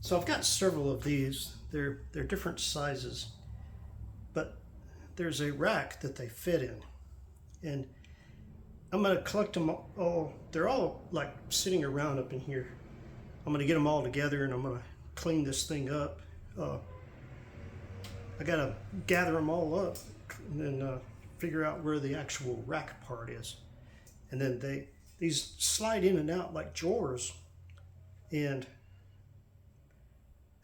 So I've got several of these. They're different sizes, but there's a rack that they fit in, and I'm gonna collect them all. They're all like sitting around up in here. I'm gonna get them all together and I'm gonna clean this thing up. I gotta gather them all up and then figure out where the actual rack part is. And then these slide in and out like drawers. And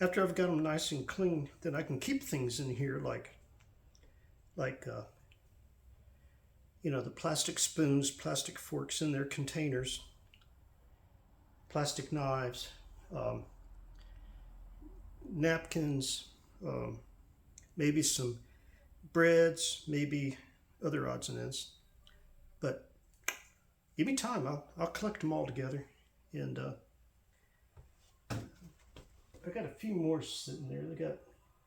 after I've got them nice and clean, then I can keep things in here like you know, the plastic spoons, plastic forks in their containers, plastic knives, napkins, maybe some breads, maybe other odds and ends. But give me time, I'll collect them all together. And I got a few more sitting there. They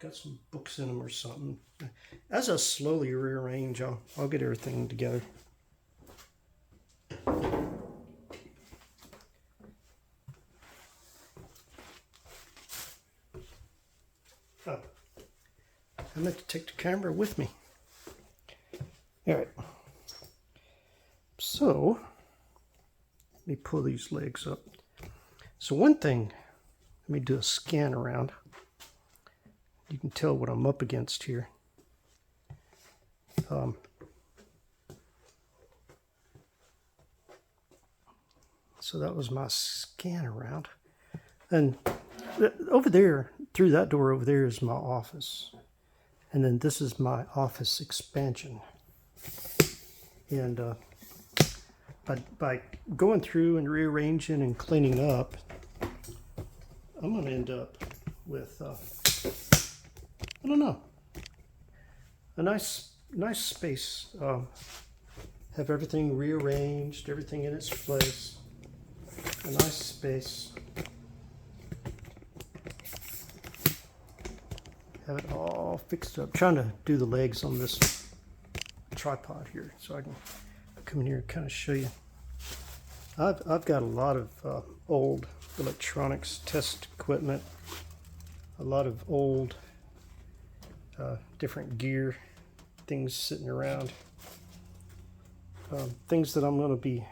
got some books in them or something. As I slowly rearrange, I'll get everything together. Oh, I meant to take the camera with me. All right. So, let me pull these legs up. So one thing, let me do a scan around. You can tell what I'm up against here. So that was my scan around. And over there, through that door over there is my office. And then this is my office expansion. And by going through and rearranging and cleaning up, I'm going to end up with, I don't know, a nice space. Have everything rearranged, everything in its place. A nice space. Have it all fixed up. I'm trying to do the legs on this tripod here so I can come in here and kind of show you. I've got a lot of old electronics test equipment, a lot of old different gear, things sitting around, things that I'm going to be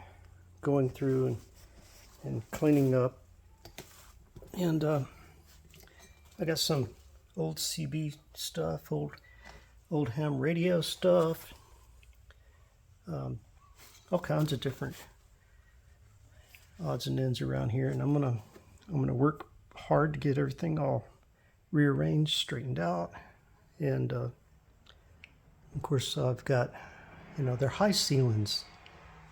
going through and cleaning up. And I got some old CB stuff, old ham radio stuff, all kinds of different odds and ends around here. And I'm gonna work hard to get everything all rearranged, straightened out. And of course I've got, you know, they're high ceilings.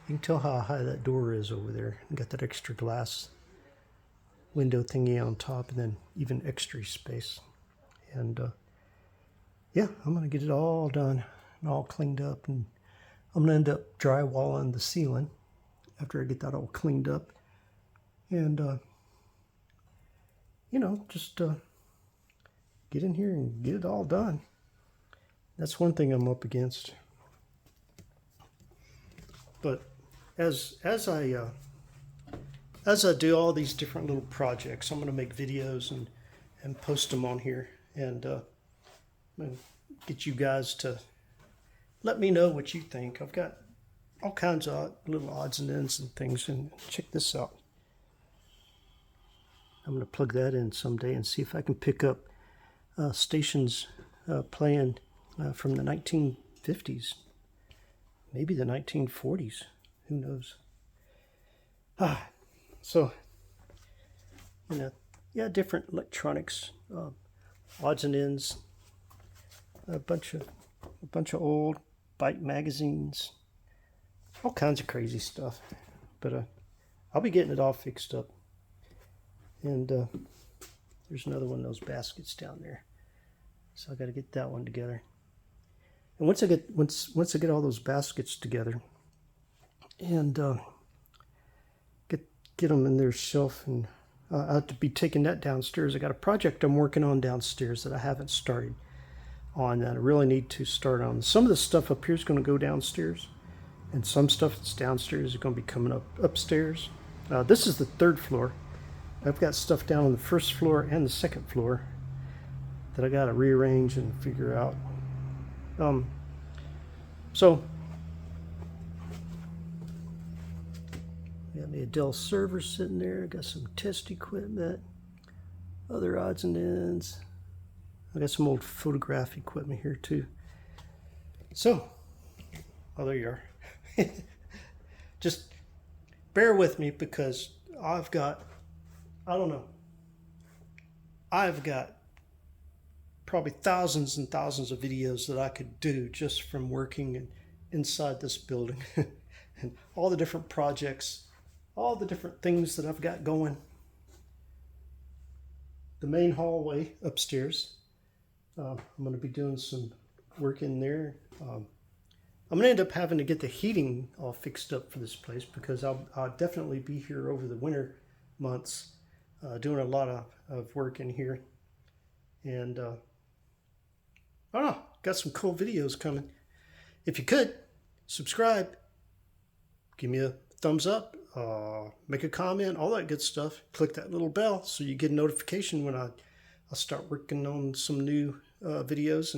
You can tell how high that door is over there. Got that extra glass window thingy on top, and then even extra space. And yeah, I'm gonna get it all done and all cleaned up, and I'm gonna end up drywalling the ceiling after I get that all cleaned up. And you know, just get in here and get it all done. That's one thing I'm up against. But as I do all these different little projects, I'm going to make videos and post them on here, and I'm going to get you guys to let me know what you think. I've got all kinds of little odds and ends and things, and check this out. I'm going to plug that in someday and see if I can pick up stations playing from the 1950s, maybe the 1940s. Who knows? So, you know, yeah, different electronics, odds and ends, a bunch of old Byte magazines, all kinds of crazy stuff. But I'll be getting it all fixed up. And there's another one of those baskets down there, so I got to get that one together. And once I get all those baskets together, and get them in their shelf, and I have to be taking that downstairs. I got a project I'm working on downstairs that I haven't started on, that I really need to start on. Some of the stuff up here is going to go downstairs, and some stuff that's downstairs is going to be coming up upstairs. This is the third floor. I've got stuff down on the first floor and the second floor that I got to rearrange and figure out. So got me a Dell server sitting there. Got some test equipment, other odds and ends. I got some old photograph equipment here too. So, oh, there you are. Just bear with me because I've got, I don't know, I've got probably thousands and thousands of videos that I could do just from working inside this building and all the different projects, all the different things that I've got going. The main hallway upstairs, I'm going to be doing some work in there. I'm going to end up having to get the heating all fixed up for this place because I'll definitely be here over the winter months doing a lot of work in here. And I don't know, got some cool videos coming. If you could, subscribe, give me a thumbs up, make a comment, all that good stuff. Click that little bell so you get a notification when I'll start working on some new videos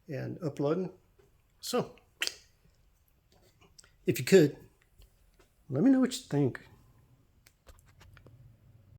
and uploading. So, if you could, let me know what you think.